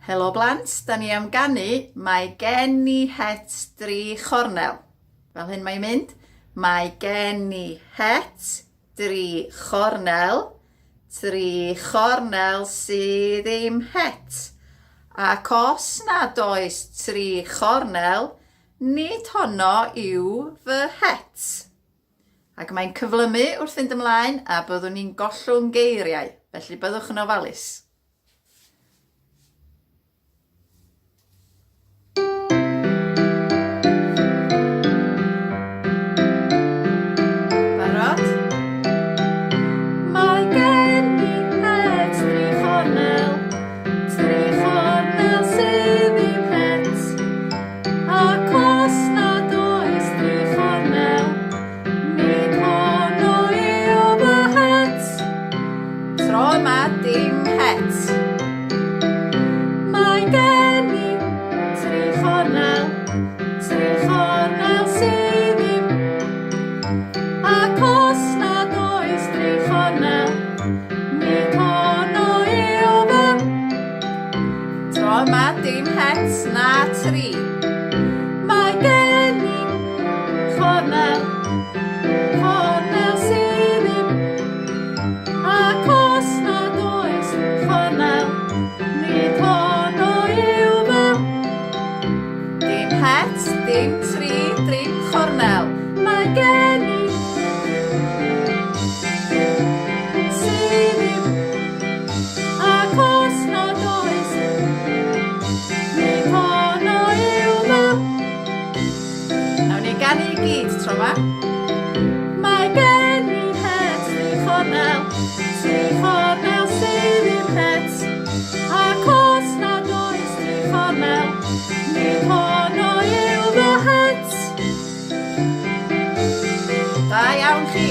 Helo blant, da ni am ganu Mae gen i het 3 chornel. Fel hyn mae'n mynd. Mae gen i het 3 chornel. 3 chornel sydd ddim het. Ac os nad oes 3 chornel, nid honno yw fy het. Ac mae'n cyflymu wrth fynd ymlaen a byddwn ni'n gollwng geiriau, felly byddwch yn ofalus. Barod? Mae gen i het 3 chornel, 3 chornel sydd ddim het. Ac os nad oes 3 chornel, nid honno yw fy het. Tro yma dim het. Mae gen i 3 chornel, 3 chornel sydd ddim. Ac os nad oes 3 chornel, nid honno yw fy. Tro yma dim het na 3. Mae gen i chornel, chornel sydd ddim. Ac os nad oes chornel, nid honno yw fy. Dim het, dim 3, dim chornel. Mae gen i sydd ddim. Ac os nad oes, nid honno yw fy. Nawn ni ganu i gyd tro yma. Mae gen i het 3 chornel, 3 chornel sydd ddim het. Ac os nad oes 3 chornel, nid honno yw fy het. Da iawn chi.